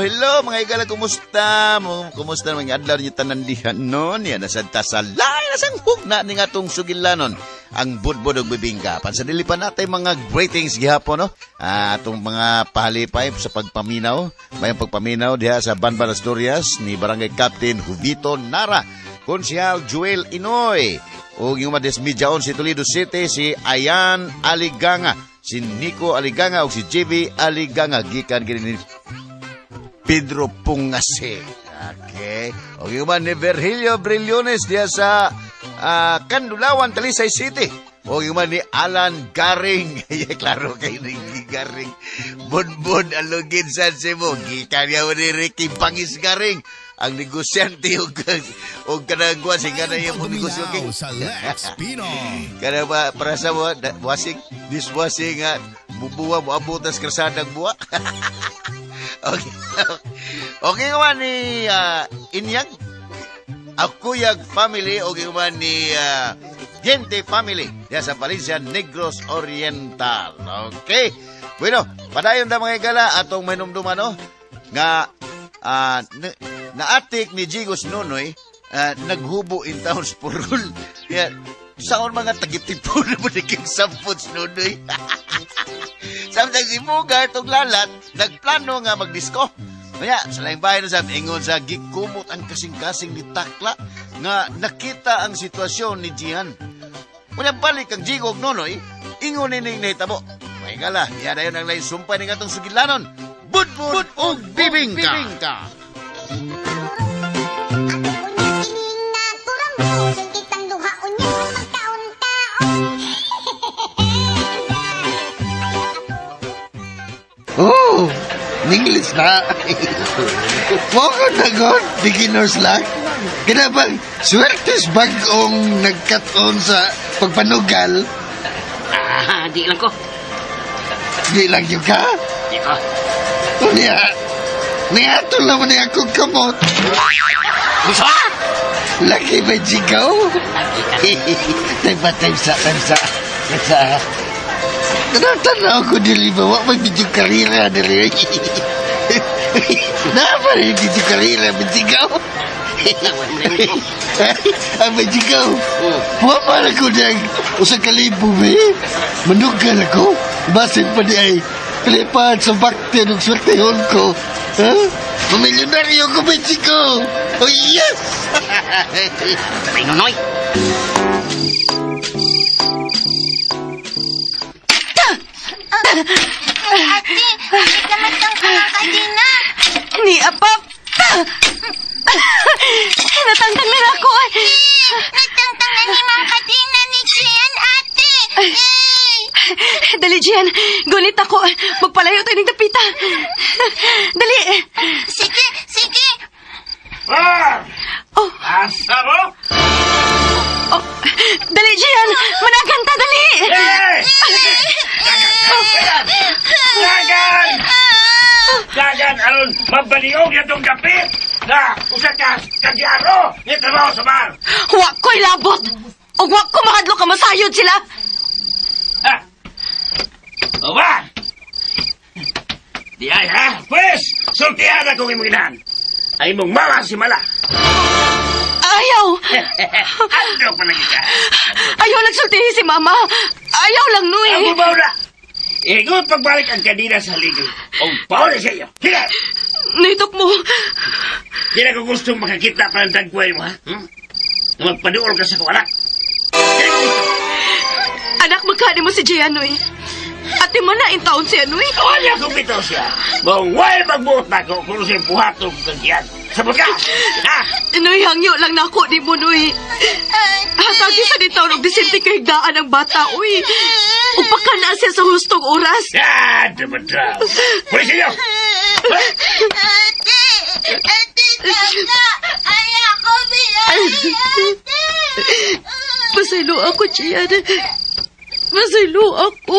hello mga igala, kumusta? Kumusta mga adlaw niyo tanandihan non? Yan nasanta sa lain nasang hugna ni nga tong sugilanon ang budbud og bibingka. Pansadili pa natin mga greetings gihapon no. Atong mga pahalipay sa pagpaminaw, mayang pagpaminaw diha sa Banban Asturias ni Barangay Captain Juvito Nara, Konsyal Joel Inoy, o yung Mades Midjaon si Toledo City, si Ayan Aliganga, si Nico Aliganga o si JV Aliganga, gikan gini ni Pedro Pungase. Okay. O yung man ni Virgilio Brillones diya sa Kandulawan, Talisay City. O yung man ni Alan Garing. Klaro kayo ni Garing. Bonbon alugin sa Cebu. Gikan niya ni Ricky Pangis Garing. Ang negosyante o kanagwa singa na yung negosyo sa Lex Pino. Kana ba para sa washing dishwashing bubuwa mo abutas krasadang buwa. Okay. Okay man ni Inyag Akuyag family o man ni Gente family ya sa Valencia Negros Oriental. Okay. Bueno, padayon ta mga igala atong manumduman no nga naatik ni Jigos Nonoy naghubo in towns purul. Yan. Saon mga tagitipo na mo naging samputs Nonoy. Samtang si Mugar itong lalat, nagplano nga magdisko. Kaya sa laing bahay na sabi, ingon sa gikumot ang kasing-kasing ni Takla nga nakita ang sitwasyon ni Jihan. Walang balik ang Jigog Nonoy, ingon nining nahitabo. May gala, yada yun ang laing sumpay ng atong sugilanon. Budbud o bibingka. Oh, English na. Moko na god, beginner's luck. Kinabang, swertes bagong nagkaton sa pagpanugal. Di lang ko. Di lang yung ka? Di ko. O niya, niyato naman niya akong kamot. Gusto? Laki ba jigaw? Time sa. Tanaw ko dili ba? Wak may video karira dili. Napa rin video karira? Majigaw? Majigaw? Wak pala ko niyang usang kalibo eh. Manugal ako. Basin pa di ay kalipan sa bakte ng swertehon ko. Ha? Mamilyonaryo ko, Majigaw! Oh yes! Ay, Nonoy! Ate, bakit naman tang kadina? Ni Apap! Natangtang na ako. Natangtang na ni mga kadina ni Jian, ate. Dali, Jian. Gunit ako. Magpalayo tayo ng dapita. Dali. Sige. Oh. Asa mo? Oh. Dali, Jian. Managan ta, dali. Hey! Dagan! Aron, mabaliog itong dapit na usa ka kagyaro ni trabaho sa bar. Huwag ko'y labot. O huwag ko mahadlo ka masayod sila. Ha? O ba? Di ay ha? Pues, sultihan akong imuginan. Ay mong mama si Mala. Ayaw. Ano pa lagi ka? Ayaw nagsultihi si Mama. Ayaw lang, Noy. Ako ba wala? Igot pagbalik ang kanina sa ligo. O pauli sa iyo. Sige! Nitok mo. Di na ko gustong makakita pa ng tagpuay mo, ha? Magpaduol ka sa kuwanak. Anak, magkani mo si Jian, Noy. Ate mo na in taon siya, Noy. Kanya kong bitaw siya. Bang way magbuot na ko kung siyang buhatong kagyan. Sabot ka! Ha? Noy, hangyo lang na ako, di mo, Noy. Hatagi sa di taon, disente kahigdaan ang bata, uy. Upaka na siya sa hustong oras. Dapat. Pwede siya! Ate, tama. Ayaw ko biyahe, ate. Masaylo ako, Jian. Masaylo ako.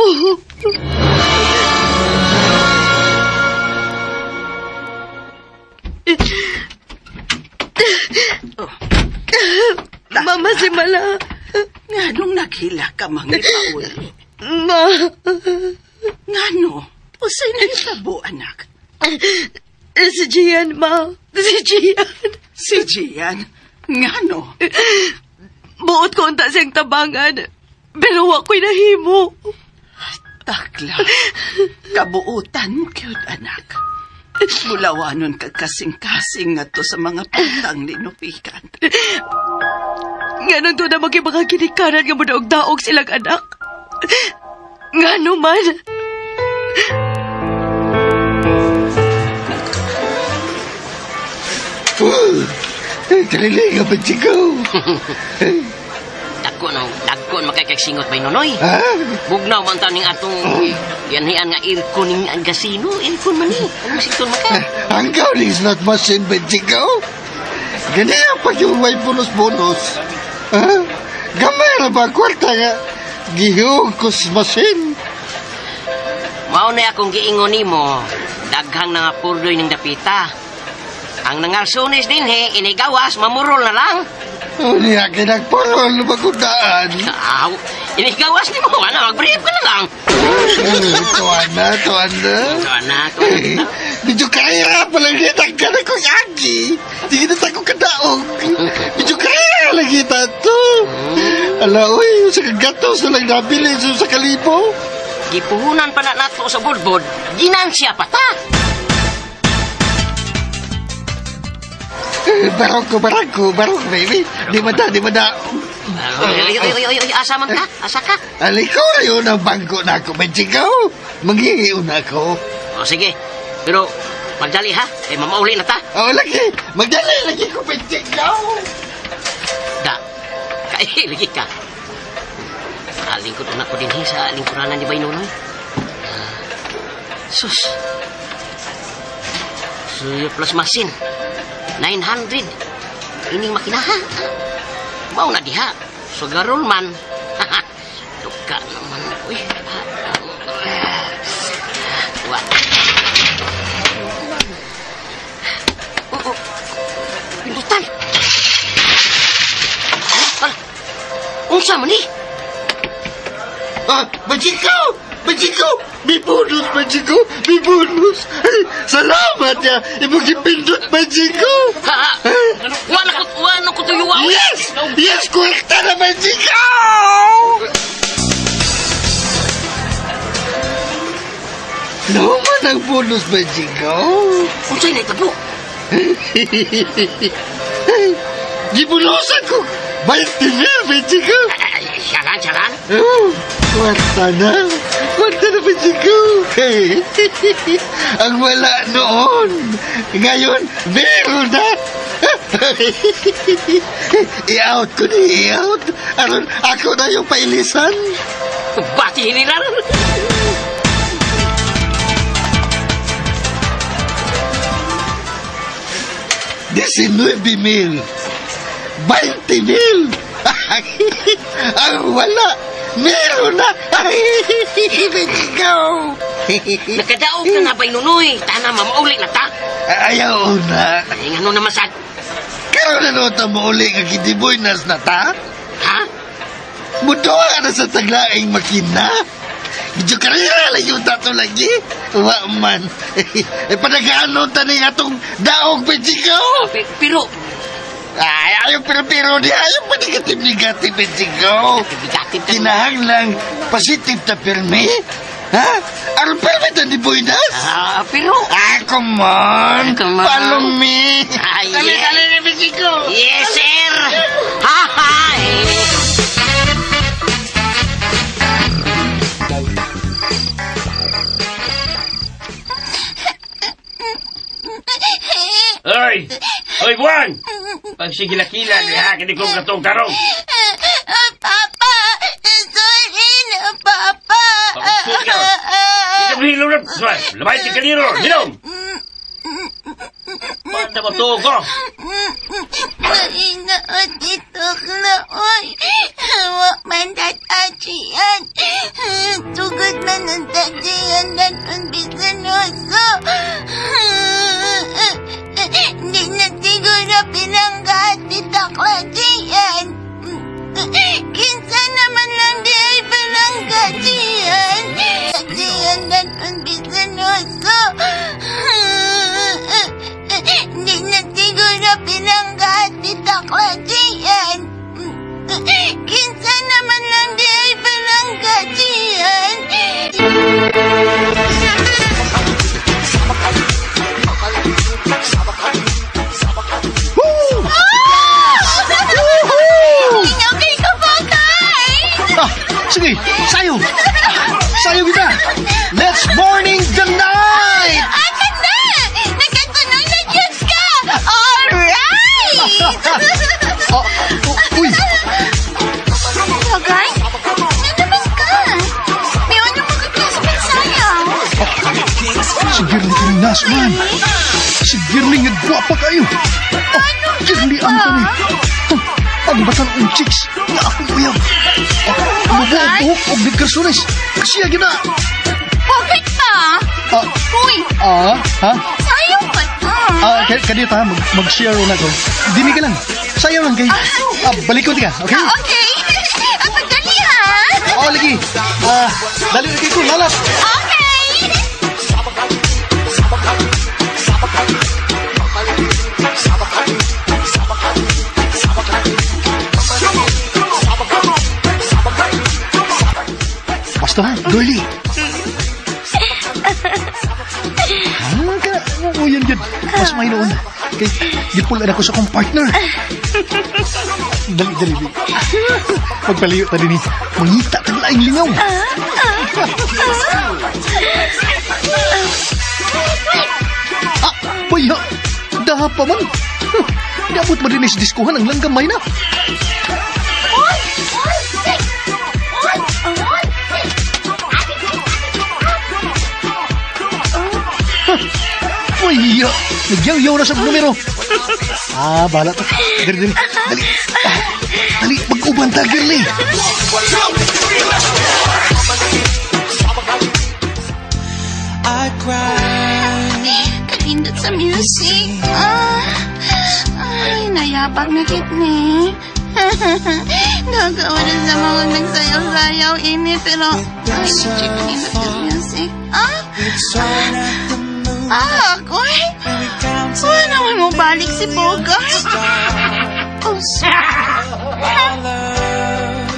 Mama, si Mala. Nganong nakila ka mga paul? Ma. Ngano? Usay na itabo, anak. Si Gian, ma. Si Gian. Si Gian? Ngano? Buot ko unta siyang tabangan. Pero wa ko'y nahimo. Takla. Kabuutan mo, cute anak. Mulawanon ka kasing-kasing nga to sa mga putang linupikan. Nganong to na mga kinikanan nga mo daog silang anak. Ngano man. Kalilig ang pagsigaw. Dagkon makakagsingot may nonoy. Ha? Bugnaw man taning atong yanhian nga irkon ning gasino. Irkon man ni. Ang sikton maka. Ang gaw is not machine pagsigaw. Ganyan pag yung may bonus-bonus. Ha? Gamay na ba kwarta nga? Gihugos machine. Mao na akong giingon nimo. Daghang na nga purdoy ning dapita. Ang nangarsunis din inigawas, mamurol na lang. Niya kinagpurol magundaan. Aw, inigawas ni mo, magbrief ka na lang. Tuwan na. Medyo kaya pala nitagka na kong agi. Hindi na tayo kadaog. Medyo kaya lagi tato. Ala, uy, sa kagatos na lang nabili sa kalibo. Gipuhunan pa na nato sa budbod, ginansya pa ta. Barako, baby. Di ba da? Asa man ka? Asa ka? Aliko, yun ang bangko na ako, Benchigaw. Manghihiw na ako. O sige, pero magdali ha, mamauli na ta. O, lagi. Magdali lagi ko, Benchigaw. Da, lagi ka. Lingkod na ko din sa lingkuranan ni Baynonoy. Sus. Suyo plus masin. 900. Ining makinaha. Mau na diha. Sugarol man. Duka naman. Uy. Tuwa. Pindutan. Unsa man ni? Benchigaw. May bonus, Benchigaw. May bonus. Ay, salamat ya. Ibugin pindot, Benchigaw. Wala ko tuyuwa. Yes, kuwekta na, Benchigaw. Naman ang bonus, Benchigaw. Unsay na itabo? Gibulosan ko. Bayad din niya, Benchigaw. Siyalan. Kwarta na, Benchigaw. Ang wala noon. Ngayon, meron na. I-out ko ni i-out. Aron, ako na yung pailisan. Bati hinilan. 19,000. 20,000. Ang wala. Meron na. Benchigaw. Nakadaog ka na ba'y nunoy? Tana, mamauli na ta. Ayaw na. Ay, ano naman sad? Karoon na nota mo uli nga kidiboy nas na ta? Ha? Mudoa ka na sa taglaing makina. Medyo karera lang yung tato lagi. Wa man. Panagaan ta na atong daog, Benchigaw. Pero... Ay, ayaw pero di ayaw pa negative, Benchigaw. Negative ka. Kinahanglang positive ta permi. Ha? Aron permi ta di Boynas? Pero... come on. Come on. Follow me. Dali na, Benchigaw. Yes, sir. Ha. Hoy, Juan! Pagsigila-kila, lihakin ikong katong tarong. Papa! Sorry na, Papa! Pagkakot ka. Ikaw hilom na. Labay si kaniro. Hilom! Bata mo to ko. Sorry na, titok na, oy. Hawak man tatajian. Tugod man ang tajian dan pambisanoso. Hindi na siguro pinanggat itaklajian. Kinsa naman lang di ay pinanggajian. Tajian dan pambisanoso. Guwapa kayo. Hindi ang kami. Ang batan ang chicks na ako uyab. Bubuhok o bigkarsunis. Kasi agad na. Bakit pa? Uy, Ha? sayang pa ta. Kanito ha, mag-share na ko. Dini ka lang. Sayang lang kay. Balik ko ka, okay? Okay. Pagdali ha. Lagi. Dali lagi ko, lalap. Okay. Basta ha, girly. Yan. Mas may noon. Kay, dipulan ako sa akong partner. Dali. Pagpaliyo ta din eh. Mangita ka laing lingaw. Baya, daha pa man. Dapat madinis diskuhan ang langgamay na. Baya, nagyaw-yaw na sa numero. Bahala to. Dali. Dali, mag-uban ta, girly. Kalindot sa music. Ay, nayabag na kitni. Nagawa na sa mga nagsayaw-sayaw ini, pero ay, kalindot sa music. Akoy? Wala naman mo balik si Bogart.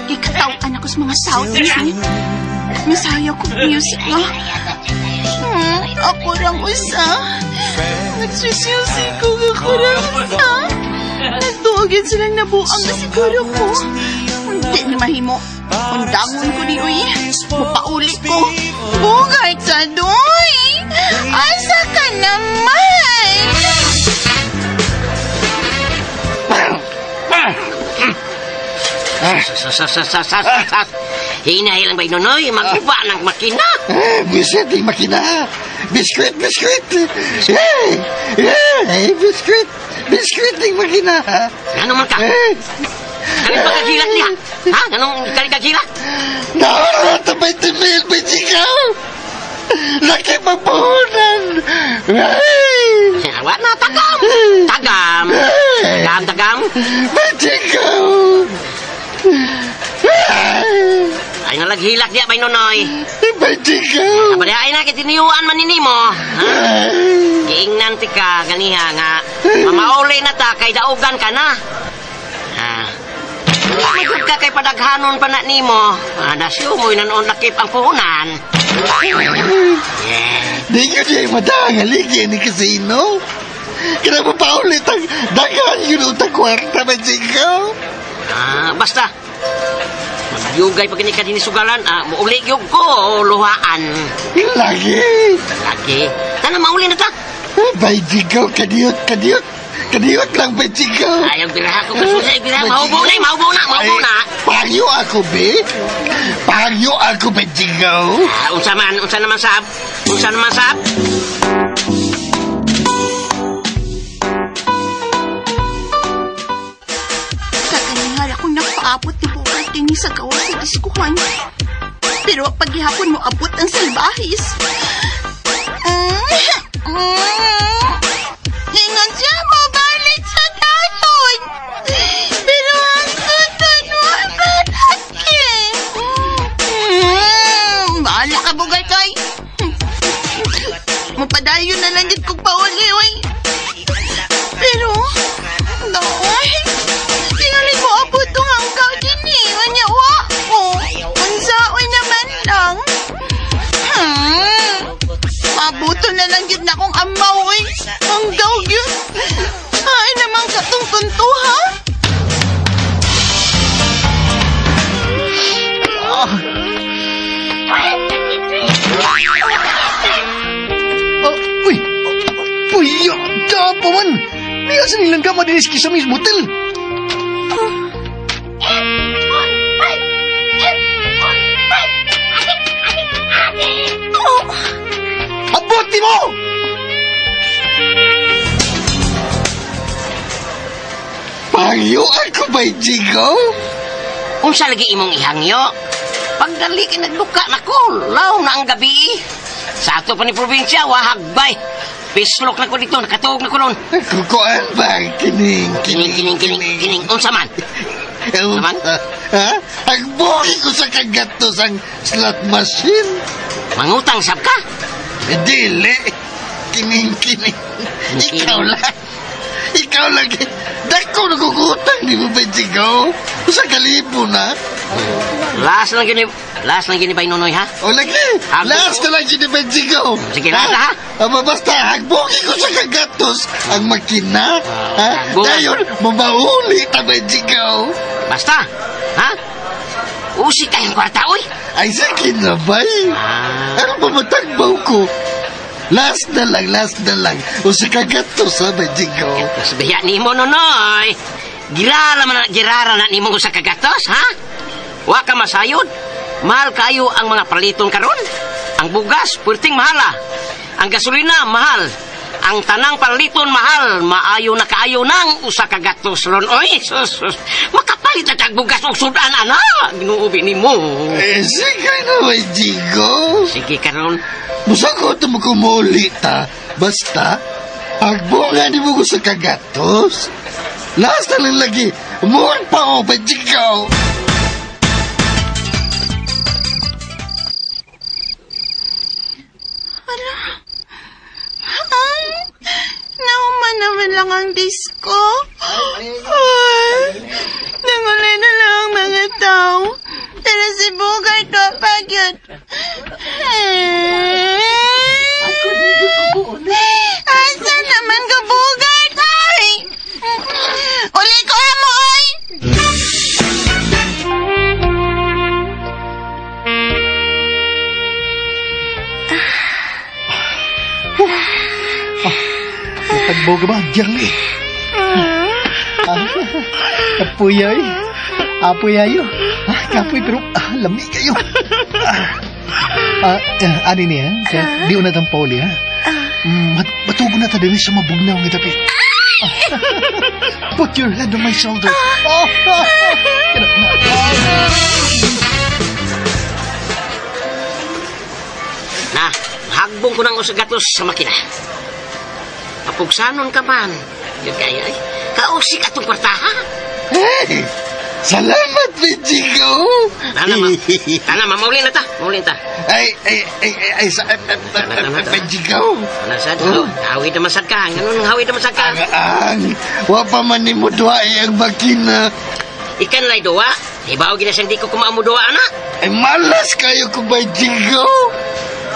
Ikatawan ako sa mga Southeast ni. Masayaw ko music nga. Ako lang usa. Nagsisiyusik ko ako lang usa. Nagtuogin silang nabuang na siguro ko. Hindi na mahimo. Undangon ko ni Uy. Mapauli ko. Bogart sa doy. Asa ka naman? Hinay lang ba Nonoy? Mag-iba ng makina. Bisit yung makina. Biskuit. Hey, biskuit yung makina. Ano man ka? Kalit ba kagilat niya? Ha? Anong kalit kagilat? Naharap na 20 mil, Bitsikaw. Laki magpuhunan. Awa na, tagam. Tagam. Bitsikaw. Ay nga laghilak diya bay Nonoy. Bitsikaw. Abali ay na kitiniyuan man nini mo. Giingnan ti ka ganiha nga mamauli na ta kay daugan ka na. Magod ka kay padaghanon pa na nimo. Nasyo mo'y nanoon lakip ang puhunan. Di ka niya madahaligi ni kasino. Kaya mo pa ulit ang daghan yun utang kwarta, Bitsikaw. Basta. Magyugay pag ni sugalan, mauli yung ko o luhaan. Lagi. Sana mauli na ta. Bitsikaw, Kadiyot lang, Bitsikaw. Ayaw biraha ko kasusa. Maubo na. Pagyo ako, Bitsikaw. Unsa naman sab? Kaganihara kong nagpaabot ni Bogart din sa gawa sa diskuhan. Pero paghihapon mo abot ang salbahis. Ingon siya mabalik sa daton. Pero ang daton wala laki. Bahala ka, Bogart, ay. Mapadayon na lang yun kong pauli, oy. Pero, doon, tingalin mo abot itong hanggaw din eh. Wanyawa ko. Unsaoy naman lang. Mabuto na lang yun na kong amaw, oy. Hanggaw yun. Ay naman katong tuntuha. Uy, dapo man. Niya nilang ka madinis sa mismo hotel. Abuti mo! Layuan ko ba, Jigo? Unsa lagi imong ihangyo? Pagdali kay nagduka nako, law na ang gabi. Sa ato pa ni probinsya, wahagbay. Pislok na ko dito, nakatuog na ko ron. Kukuan ba? Kining. Kining. Unsa man? Naman? Ha? Agbuhi ko sa kagatos ang slot machine. Mangutang sab ka? Dili. Kining. Ikaw lang. Dako nagugutang di mo ba, Jigo? Sa kalibo na. Last lang gini ba Nonoy, ha? O lagi. Last na lang gini ba, Jigo? Sige, last ha? Basta, hagbuki ko sa kagatos ang makina. Ha? Hagbuki. Dayon, mabauli ta ba, Jigo? Basta, ha? Usi kayong kwarta, oy. Ay, sige na ba? Ano ba matagbaw ko? Last na lang. O sa kagatos, ha ba, Jigo? Sabihan ni mo, Nonoy. Girara na ni mo sa kagatos, ha? Wa ka masayod. Mahal kayo ang mga paliton karon. Ang bugas, puwerteng mahala. Ang gasolina, mahal. Ang tanang paliton, mahal. Maayo na kaayo nang usa ka gatos ron. Oy, sus. Makapalit na tag bugas o sudan, ana. Ginuubi ni mo. Sige na ba, Jigo? Sige karon. Musakot mo kumuli ta. Basta, agbunga di mo ko sa kagatos. Last na lang lagi. Umuwan pa o ba, Jigo? Nauman naman lang ang disco. Nangulay na lang ang mga tao. Pero si Bugay to pagyot. Asan naman ka Bugay, tay? Uli ko mo, ay! Tagbaw ka ba? Jerly. Apoy ayo. Kapoy pero lami kayo. Ani niya? Di una tang Pauli, ha? Matugo na ta din sa mabugnaw ng itapi. Put your head on my shoulder. Na, hagbong ko ng usagatos sa makina. Kapugsanon ka man. Yun kaya ay. Kausik atong kwartaha. Hey! Salamat, Jigo! Tana, mauli na ta. Ay, Jigo! Nasad, hawid na masad ka. Ganun, hawid na masad ka. Wapa man ni mo duwa ang makina. Ikan lay doa. Ibaw gina siyang di ko kumaamu doa, anak. Ay, malas kayo ko ba, Jigo?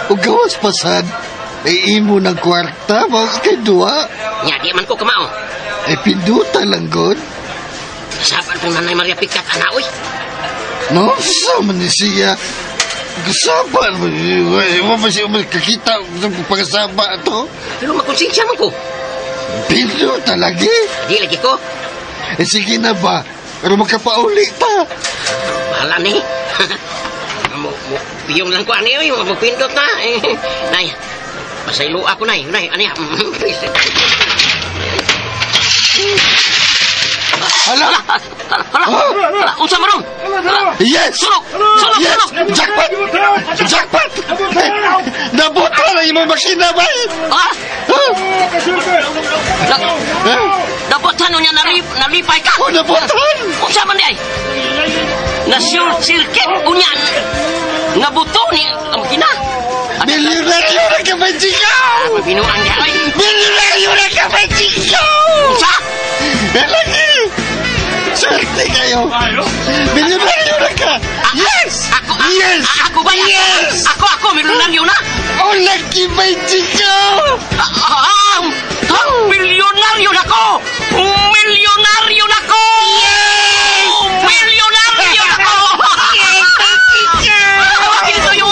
O gawas pasad. Ay, imo ng kwarta, mga kay duwa. Nya, di man ko kumao. Ay, pinduta lang, God. Saban kong nanay Maria Pikat, anak, oy. No, sama ni siya. Kasaban mo. Iwa ba siya kakita sa pagkasaba ito? Pero makonsensya man ko. Pinduta lagi. Di lagi ko. Eh, sige na ba? Pero magkapauli ta. Bahala ni. Piyong lang ko, ani, oy. Magpindot na. Nay, pasaylo ako, nay. Nay, ani, Hala! Unsa mo ron? Yes! Sulok! Yes! Jackpot! Nabuta na yung makina ba? Ha? Nabutan niya nalipay ka? O, nabutan! Unsa man di ay? Na-short circuit unyan. Nabuto ni ang kina. Milyonaryo na ka ba, Chico? Binuang niya ay. Milyonaryo na ka ba, Chico? Unsa? Lagi! Swerte kayo! Milyonaryo na ka! Yes! Yes! Ako ba? Yes! Ako, milyonaryo na! O, lucky ba, Chico? Milyonaryo na ko! Milyonaryo na ko! Yes! Milyonaryo na ko! Yes, Chico! Ito yung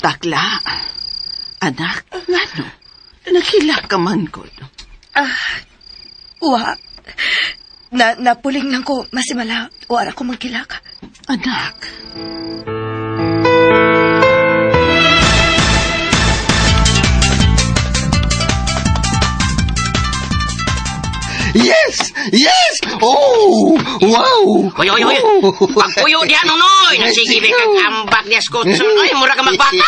Takla, anak, ngano? Nakila ka man ko. Napuling lang ko, masimala, wala ko magkilaka. Anak. Yes! Yes! Oh! Wow! Hoy. Pagpuyo diyan, Nonoy. Nagsigibig kang ambak niya skotson. Ay, mura ka magbata.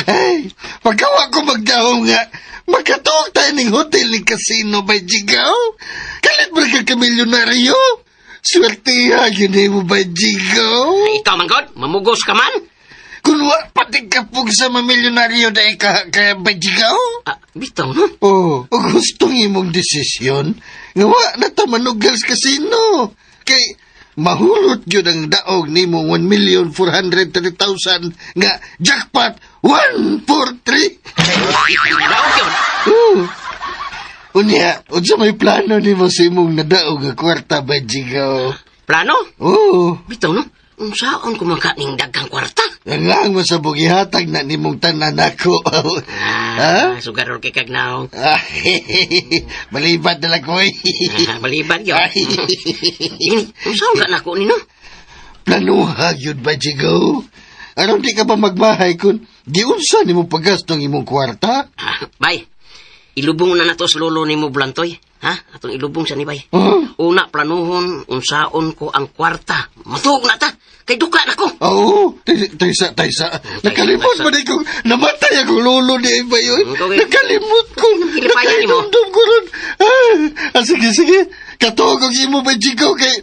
Ay, pagkawa ko magdaong nga, magkatuog tayo ng hotel ni Casino by Jigaw. Kalit ba ka milyonaryo? Swertiha, yun mo by Jigaw. Ay, ikaw man, God. Mamugos ka man. Kung pati kapog sa mamilyonaryo dahil ka by Jigaw? Bitaw, no? Oh, gustong imong desisyon. Ngawa na tamanugal sa Casino. Kay, mahulot yun ang daog ni mo 1,430,000 nga jackpot 143. Daog yun. Unya, unsa may plano ni mo sa imong nadaog nga kwarta ba, Jigaw? Plano? Oo. Bitaw, no? Saan ko makaning dagang kwarta? Ang lang mo sa bugihatag na nimong tanan ako. Ha? Sugarol kay kagnaw. Malibad na lang ko eh. Malibad yun. Ini, saan ka nako nino? Planuha yun ba, Jigaw? Aron di ka pa magbahay kung giunsa ni mo pagastong imong kwarta? Bay, ilubong na nato sa lolo ni mo Blantoy. Ha? Atong ilubong sa ni Bay. Una, planuhon, unsaon ko ang kwarta. Matuog na ta. Kay duka na ko. Oo, taysa. Nakalimot mo din kung namatay akong lolo ni Iba yun. Nakalimot ko. Nakalimot ko ron. Sige. Katuog ang imo ba, Jigaw, kay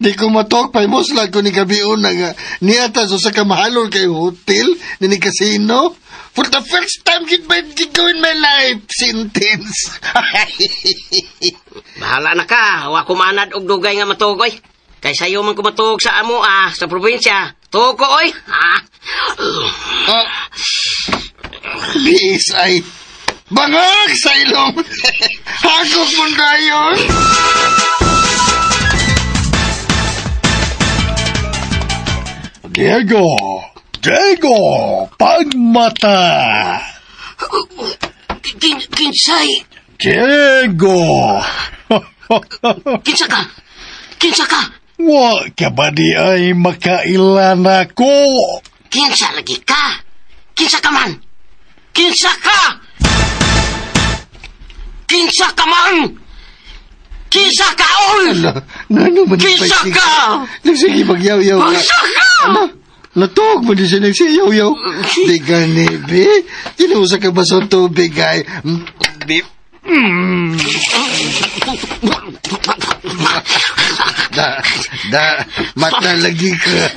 di ko matok pa muslag ko ni gabion na nga niata so sa kamahalon kay hotel ni Casino. For the first time Jigaw in my life, sentence. Bahala na ka. Wa ko manad og dugay nga matugoy. Kay sayo man ko matug sa amo sa probinsya. Tuog ko oy. Bis ay bangag sa ilong. Hagok mo dayon. Diego, pagmata. Kinsay. Diego. Kinsa ka? Wa ka ba di ay makailan ako? Kinsa lagi ka? Kinsa ka man? Kinsa ka? Kinsa ka man? Kinsa ka, oy? Kinsa ka? Sige, magyaw-yaw. Kinsa ka? Natuog mo din siya nagsiyaw-yaw. Di ka, Nebe. Tinusa ka ba sa tubig, ay? Mata lagi ka.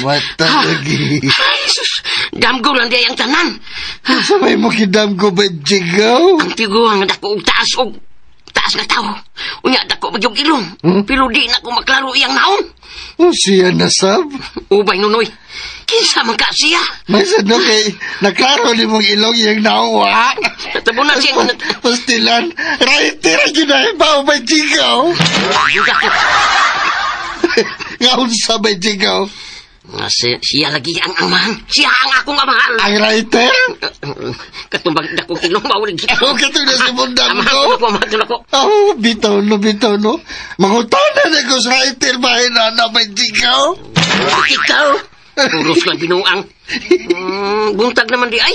Mata lagi. Damgo lang di ang tanan. Sabay mo kidamgo ba, Jigaw? Ang tiguang dako og taas nga tao. Unya dako magyog ilong. Pero di na ko maklaro iyang naon. Siya nasab? Ubay nunoy. Kinsa man ka siya? May sadno kay naklaro ni mong ilong iyang nawa. Tabo na siya. Pastilan, right-tira ginahin ba o ba, Jigaw? Nga unsa ba, Jigaw? Siya lagi ang amahan. Siya ang akong amahan. Ang writer? Katumbang dako kilong maulig. Katong na si Mundam ko. Amahan ko. Oh, bitaw no. Mangutana na ko sa writer ba na ba, Jigaw? Ikaw? Puros lang binuang. Buntag naman di ay.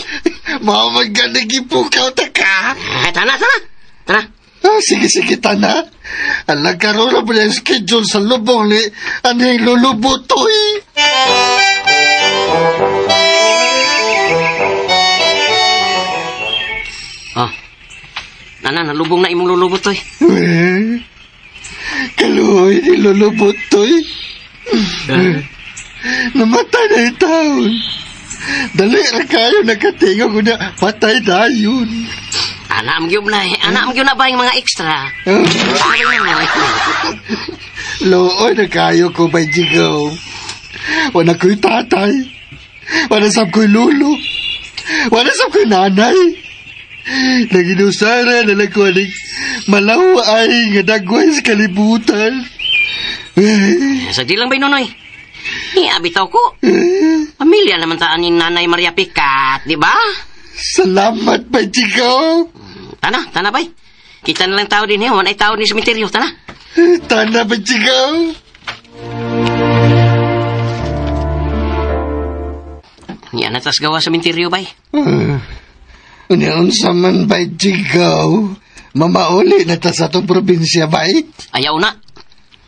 Mamag ka nagipukaw ta ka. Tana. Sige, tana. Ang nagkaroon na pala yung schedule sa lubong ni anong lulubutoy. Nana, nalubong na imong lulubutoy. Kaluhoy ni lulubutoy. Namatay na yung taon. Dali na kayo nakatinga ko na patay na yun. Anak mo na ba yung mga extra? Looy na kayo ko ba, Jigaw? Wala ko'y tatay. Wala sab ko'y lulo. Wala sab ko'y nanay. Naginusara na lang ko aling malawa ay nga dagway sa kalibutan. Sa di lang ba Nonoy? Bitaw ko. Pamilya naman taan ni Nanay Maria Picat, di ba? Salamat ba, Jigaw? Tana bay. Kita na lang tao din wan ay tao ni sementeryo, tana. Tana ba, Jigaw? tas gawa sa minteryo, bay. Unsa man bay jigaw, mamauli na ta sa itong probinsya bay. Ayaw na.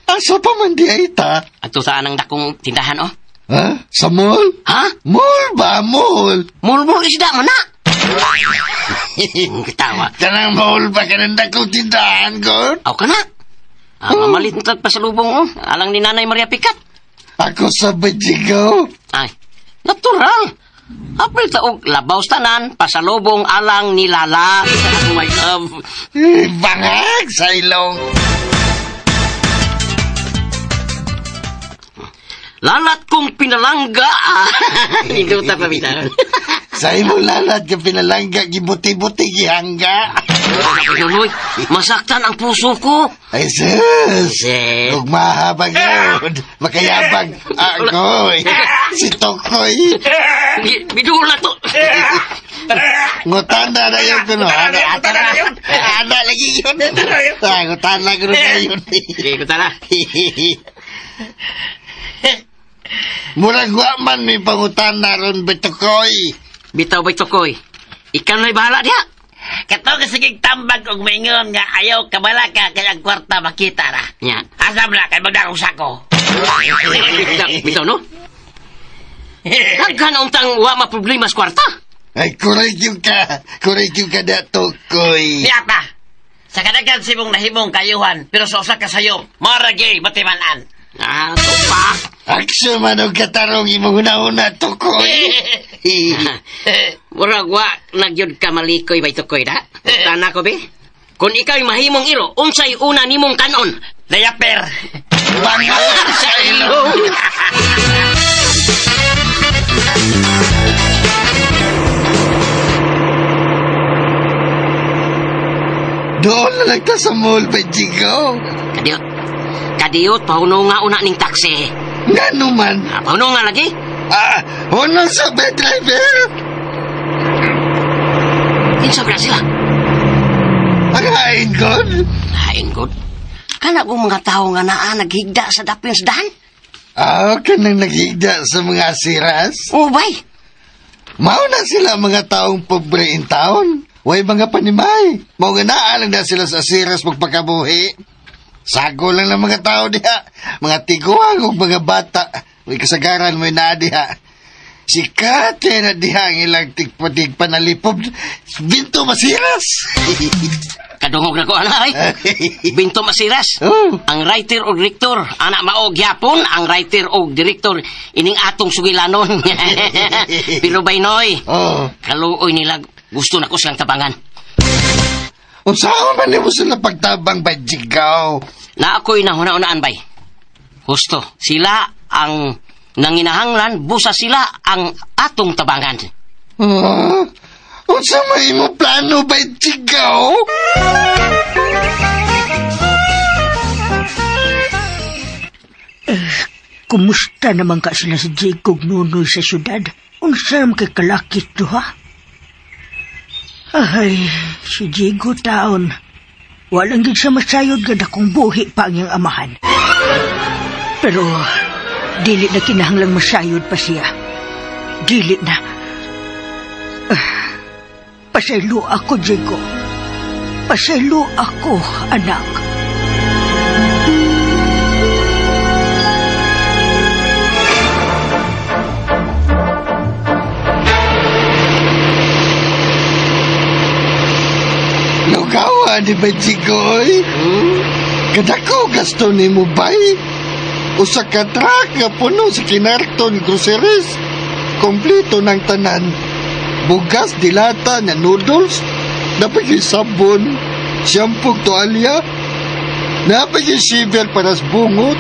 Asa pa man di ay ta? Ato sa anang dakong tindahan, oh. Ha? Sa mall? Ha? Mall ba? Mall? Mall isda mo na. Ketawa. Kanang mall ba ka ng dakong tindahan ko? Aw ka na. Mamalit na pasalubong, oh. Alang ni Nanay Maria Pikat. Ako sa bajigaw. Ay, natural. Apil taog labaw tanan, pasalubong alang ni Lala. Oh my love. Bangag sa ilong. Lalat kong pinalangga. Hindi ta pa bitawan. Sa imo lalat ka pinalangga, gibuti-buti, gihangga. Uy, masaktan ang puso ko. Ay, sus. Kung mahabang yun, makayabang ako'y. Si Tokoy. Bidula to. Ngutanda na yun ko, no? Ana lagi yun. Ngutanda ko na yun. Ngutanda. Murag wa man may pangutan na ron, Bitokoy. Bitaw, Bitokoy. Ikaw na'y bahala diya. Kato kasigig tambag og maingon nga ayaw kabala ka kay ang kwarta makita ra. Nya. Asam na kay magdarong sako. Bitaw, no? Nagkan untang wa maproblema sa kwarta. Ay, kurekyong ka na, Tokoy. Di apa? Sa kadagan si mong nahimong kayuhan, pero sa usa ka sayo, maragay batimanan. Ito pa. Akso man og katarong imong una-una, Tokoy. Murag wa nagyud ka malikoy ba Tokoy da? Tana ko be. Kung ikaw'y mahimong iro, unsay una nimong kanon? Dayaper. Bangag sa ilong. Doon na lang ta sa mall, Bajigaw. Kadiyot, pahuno nga una ning taksi. Nga naman. Pahuno nga lagi? Huno sa bed driver. Insabi na sila. Ang hain god. Hain god? Kana kong mga tao nga naa naghigda sa dapin sa dahan? Kanang naghigda sa mga siras? Bay. Mauna sila mga taong pobre in town. Way mga panimay. Mao nga naalang na sila sa siras magpakabuhi. Sago lang ng mga tao diha. Mga tiguang o mga bata. May kasagaran mo na diha. Sikat na diha ang ilang tigpatig panalipod. Binto masiras. Kadungog na ko, anay. Binto masiras. Ang writer o director. Anak mao gyapon. Ang writer o director. Ining atong sugilanon. Pero baynoy. Kaluoy nila. Gusto na ko siyang tabangan. Saan man mo sila pagtabang, Bajigaw? Na ako'y nahuna-unaan, bay. Gusto, sila ang nanginahanglan, busa sila ang atong tabangan. Unsa may mo plano, Bajigaw? Kumusta naman ka sila si Jacob Nunoy sa syudad? Unsa naman kay kalakit to, ha? Ay, si Jigo taon. Walang gid sa masayod gada kung buhi pa ang iyang amahan. Pero, dili na kinahanglang masayod pa siya. Dili na. Pasaylo ako, Jigo. Pasaylo ako, anak. Lugawa ni Bajigoy. Kadako gasto ni mo bay. Usa ka truck nga puno sa kinarton groceries. Kompleto ng tanan. Bugas, dilata, na noodles. Napagay sabon, shampoo, toalya. Napagay shiver para sa bungot.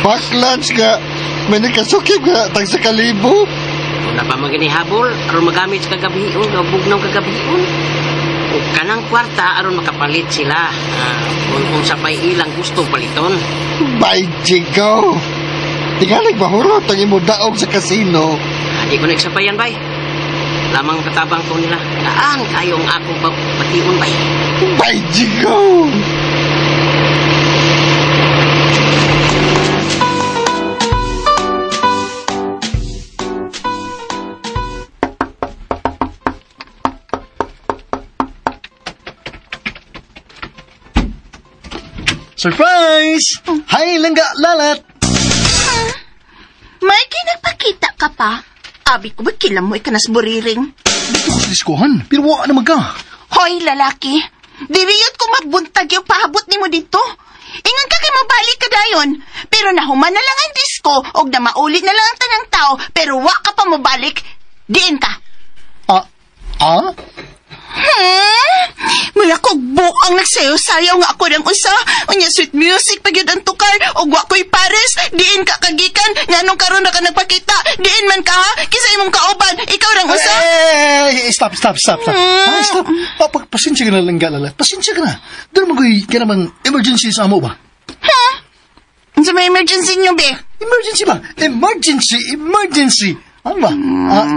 Pack lunch nga. May nakasukib nga tag sa kalibo. Kung na pa maginihabol, aron magamit sa kagabion, o bugnaw kagabion. O kanang kwarta, aron makapalit sila. Kung sa pay ilang gustong paliton. Bay, Jigo. Tingalig mahurot ang imo daog sa kasino. Di ko nagsapayan, bay. Lamang katabang ko nila. Kaan kayong akong patiun, bay. Bay, Jigo. Surprise! Hi, langga, lalat! May kinagpakita ka pa? Abi ko ba kilamoy ka nas buriring? Dito ko sa diskuhan, pero wala naman ka. Hoy, lalaki. Diriyot ko magbuntag yung pahabot ni mo dito. Ingon ka kay mabalik ka dayon. Pero nahuman na lang ang disco o na maulit na lang ang tanang tao pero wa ka pa mabalik. Diin ka. Mula ko buang nagsayo-sayaw nga ako ng usa. Unya sweet music pag yun ang tukar. O wa ko'y pares. Diin ka kagikan. Nga nung karon na ka nagpakita. Diin man ka ha. Kisa imong kauban. Ikaw ng usa. Stop. Stop. Pasensya ka na langga, lalat. Pasensya ka na. Doon magoy ka naman emergency sa amo ba? Sa may emergency nyo, be? Emergency ba? Emergency. Ano ba?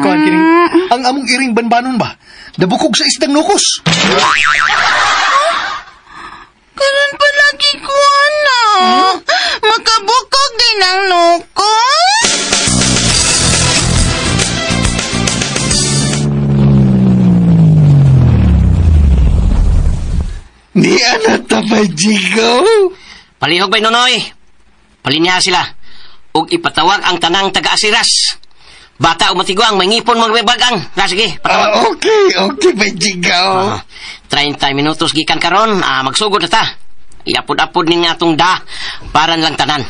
Kuhan kining, ang among iring banbanon ba? Nabukog sa isdang nukos. Karon pa lagi ko, ano? Makabukog din ang nukos? Ni anak tapajigaw. Palihog ba'y nonoy? Palinya sila. Ug ipatawag ang tanang taga-asiras. Bata o matiguang, may ngipon magbebagang. Sige, patawag. Okay, pajigaw. 30 minutos gikan karon, magsugod na ta. Iapod-apod nin nga atong da, para lang tanan.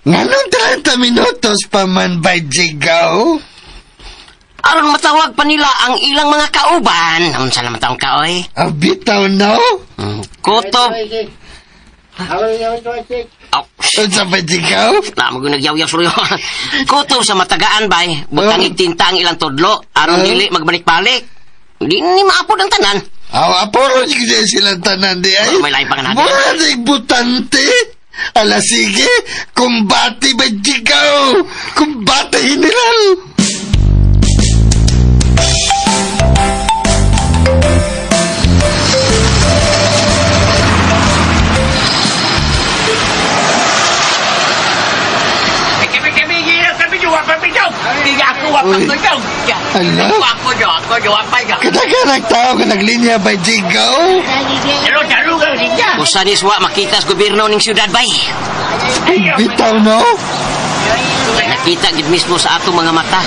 Nganong 30 minutos pa man, pajigaw? Aron matawag pa nila ang ilang mga kauban. Unsa naman taong kaoy? Bitaw no? Kutob. Unsa pajigaw? Na magunagyaw-yaw sulo. Kutob sa matagaan bay, butangig tinta ang ilang tudlo aron dili magbalik-balik. Di ni maapod ang tanan. Aporo sige silang tanan di ay. May lain pa nga natin. Mura butante. Ala sige, kumbati pajigaw. Kumbati general. Kadaghanang tao ka naglinya ba, Jigaw? Usa ni suwa makita sa gobyerno ning siyudad bay. Bitaw no? Nakita gid mismo sa atong mga mata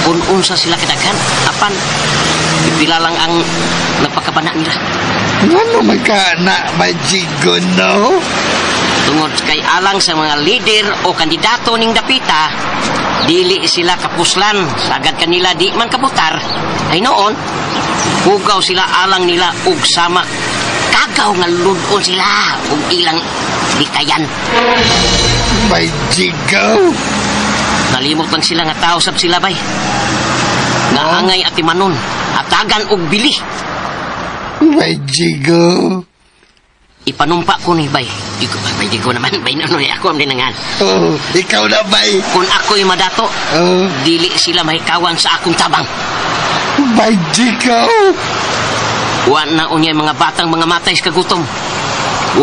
kung unsa sila kadaghan. Apan pipila lang ang nagpakabana nila. Ano magkaanak ba, Jigo, no? Tungod kay alang sa mga leader o kandidato ning dapita, dili sila kapuslan, sagad kanila di man kabutar. Ay noon, hugaw sila alang nila ug sama kagaw nga ludon sila ug ilang dikayan. Bay Jigaw. Nalimot lang sila nga tao sab sila bay. Naangay at imanon, atagan og bili. Bay Jigaw. Ipanumpa ko ni bay. Di ko naman bay no ako am dinangan. Ikaw na bay. Kung ako'y madato, dili sila mahikawan sa akong tabang. Bay Jigaw. Wa na unyay mga batang mga matay sa kagutom.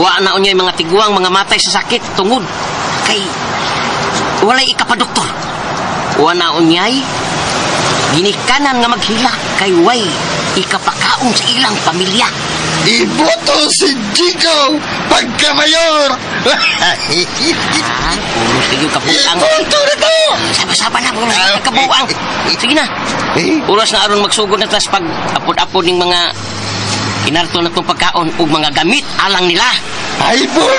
Wa na unyay mga tiguang mga matay sa sakit tungod kay walay ikapadoktor. Wa na unyay ginikanan nga maghila kay way ikapakaon sa ilang pamilya. Iboto si Jigaw pagka-mayor. Pulos tigil kabuang. Iboto na to. Saba-saba na, pulos tigil kabuang. Sige na. Oras na aron magsugod na tas pag apod-apod ng mga inarto na itong pagkaon ug mga gamit alang nila. Ay, bul.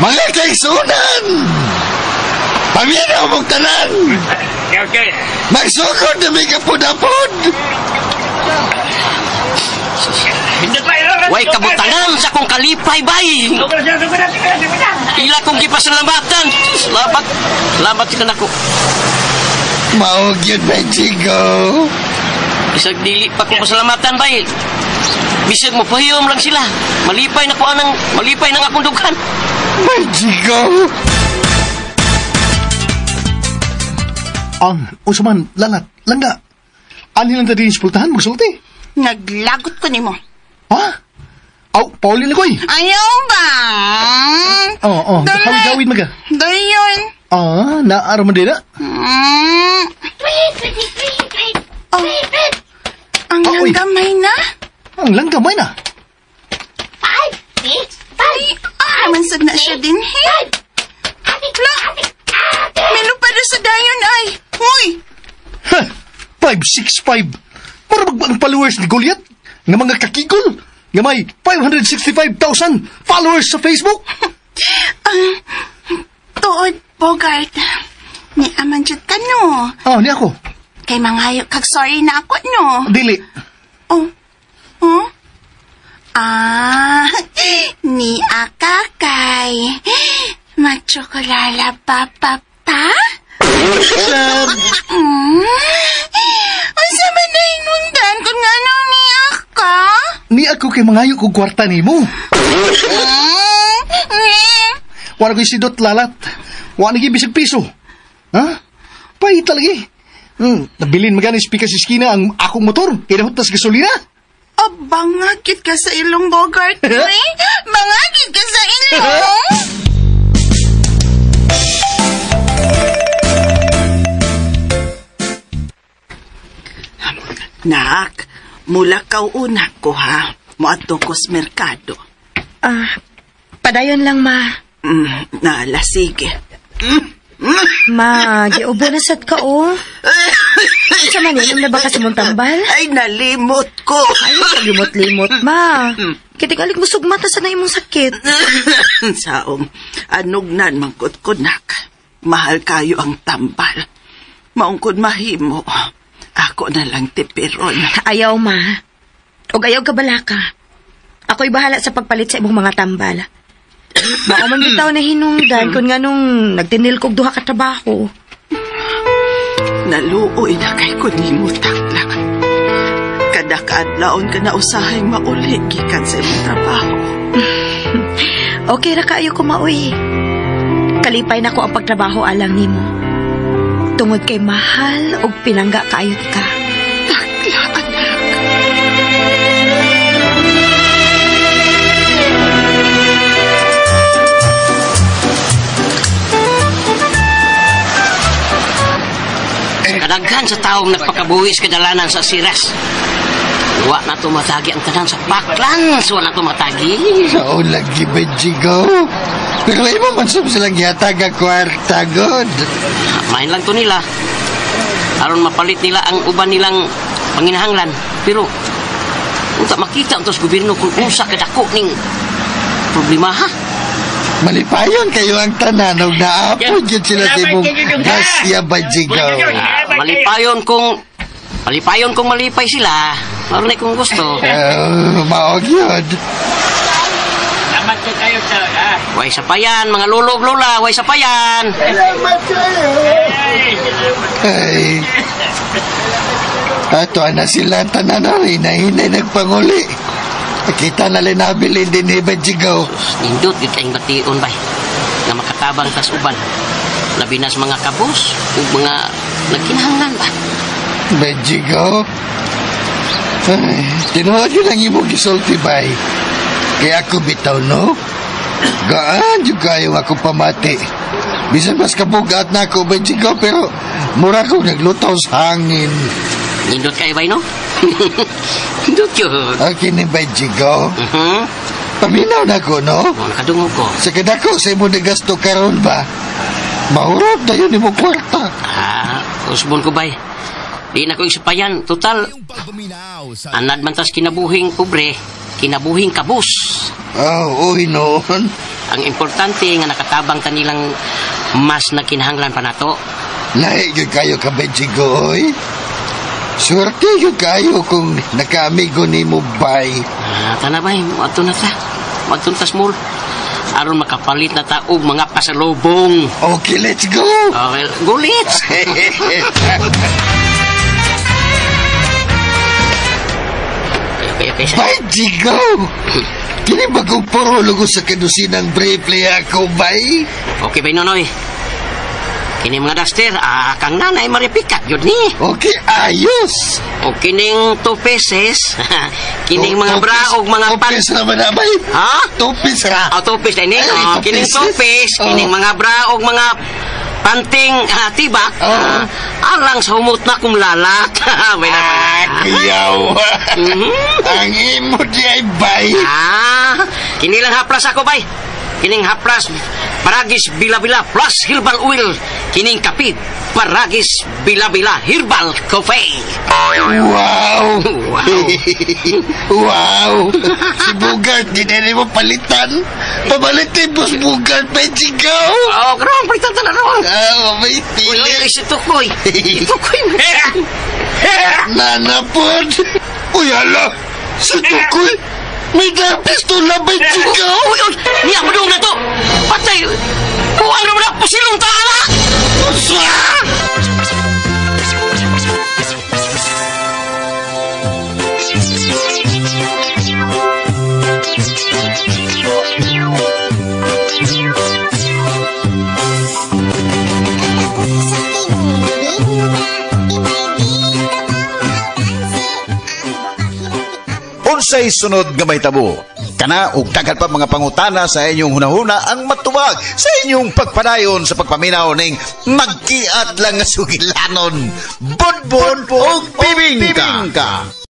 Mga kaisunan. Paminaw mong tanan. Okay. Magsugod na may kapod-apod. Way kabutangan sa kong kalipay, bay. Ila kong gipasalamatan. Salamat ka na ko. Maog yun, Jigaw. Isag dili pa kong pasalamatan, bay. Bisag mo, pahiyom lang sila. Malipay nang akong dugan. Jigaw. Usaman, lalat, langga. Ano lang tadi ispultahan, magsulti? Naglagot ko ni mo. Ha? Pauli na ko eh. Ayaw ba? Hawid maga. Dayon. Naaraman din na. Ang langgamay na? Ang langgamay na? 5, 6, sad na siya din, hey? La, menu pa na sa dayon, ay. Uy! Ha! 565. Para ang followers ni Goliath ng mga kakigol nga may 565,000 followers sa Facebook. Tuod, Bogart. Ni aman jud ka, no? Oh, ni ako. Kay mangayo kag sorry na ako, no? Dili. Oh. Huh? Ni akakay. Magtsokolala pa, papa? Asa man na inundan kung nga nang niyak ka? Ni ako kay mangayo kong kwarta ni mo. Wala ko'y sidot lalat. Wala naging bisag piso. Ha? Pahit talaga. Nabilin magana speaker sa skina ang akong motor. Kinahot tas gasolina. Bangagit ka sa ilong, Bogart. Bangagit ka sa ilong. Nak, mula kaw una ko ha. Muadto ko sa merkado. Padayon lang, ma. Nala, sige. Ma, giubo na sad ka, oh. Sa maninom na ba ka sa mong tambal? Ay, nalimot ko. Ay, limot-limot, ma. Kitigalik mo sugmata sa na imong sakit. Saong, anugnan mangkot ko, nak. Mahal kayo ang tambal. Maungkod mahimo. Ako na lang tipiron. Ayaw, ma. O ayaw ka bala ka. Ako'y bahala sa pagpalit sa imong mga tambal. Baka man bitaw na hinungdan kung nga nung nagtinil kog duha ka trabaho. Naluoy na kay ko ni mo, takla. Kada kaadlaon ka na usahay mauli gikan sa imong trabaho. Okay ra kaayo ko mauy. Kalipay na ko ang pagtrabaho alang nimo. Tungod kay mahal og pinangga kaayot ka. Takla, anak. Kadaghan sa taong nagpakabuhis kadalanan sa siras. Wa na tumatagi ang tanan sa baklan. So na tumatagi. Oo, lagi ba, Jigo? Pero ay mo man silang yatag ang kwarta, God. Main lang to nila. Aron mapalit nila ang uban nilang panginahanglan. Pero, unta makita ang tos gobyerno kung usa kadako ning problema, ha? Malipayon kayo ang tanan o naapo dyan sila sa imong gasya ba, Jigo? Malipayon kung malipay sila. Maroon na kung gusto. Maog yun. Salamat kayo sa... Way sapayan, mga lolo lola, way sapayan. Salamat kayo. Ay. Ato na sila tanan na rin. Hinay nagpanguli. Kita na rin nabilin din ni Bajigaw. Indot, di kayong bation bay. Na makatabang tas uban. Labi na sa mga kabos o mga nagkinahanglan ba? Bajigaw? Ay, tinuod yun ang imong gisulti bay. Kaya ako bitaw, no? Gaan yung kayo ako pamati. Bisan mas kabugat na ako, Bajigaw, pero mura ko naglutaw sa hangin. Indot kayo bay, no? Indot yun. Okay ni Bajigaw. Paminaw na ko, no? Nakadungog ko. Sa kadako sa imo nagasto karon ba? Mahurot na yun imong kwarta. Usbon ko bay. Di na ko isapayan. Total, anad man tas kinabuhing pobre, kinabuhing kabus. Uy, noon. Ang importante nga nakatabang ta nilang mas na kinahanglan pa nato. Lahi yun kayo ka, Bajigoy. Swerte yun kayo kung nakaamigo ni mo, bay. Tana bay, ato na ta. Magtuntas mall. Aron makapalit na ta og mga pasalubong. Okay, let's go. Okay, go let's. Okay. Bajigaw! Kini ba kong porologo sa kadusinang briefly ako, bay? Okay, bay, Nonoy. Kini mga duster, kang nanay maripikat yun ni. Okay, ayos. O kining 2 pesos, kining mga bra o mga pan... 2 pesos naman na, bay. Ha? 2 pesos ra. 2 pesos na ini. Kining 2 pesos, kining mga bra o mga panting tibak. Alang sa humot na kung lalat. Kuyaw. Ang imo di ay bay. Kinilang haplas ako, bay. kining hapras Paragis Bila-Bila plus herbal oil, kining kapit Paragis Bila-Bila herbal coffee. Wow! Wow. Wow! Si Bugard, di na rin mo palitan. Pabalitin mo si Bugard, Pechigaw! Oh, karong palitan talaga ron. May Uy, pili. si Tukoy. Tukoy. Nanapod! Uy, hala! Si Tukoy! May pistola, Pechigaw! Uy, niya mo doon na to. Patay. Huwag naman na pusilong tala. Unsay sunod nga may tabo? Kana ug dagat pa mga pangutana sa inyong hunahuna ang matubag sa inyong pagpadayon sa pagpaminaw ning magkiat lang nga sugilanon. Budbud ug bibingka.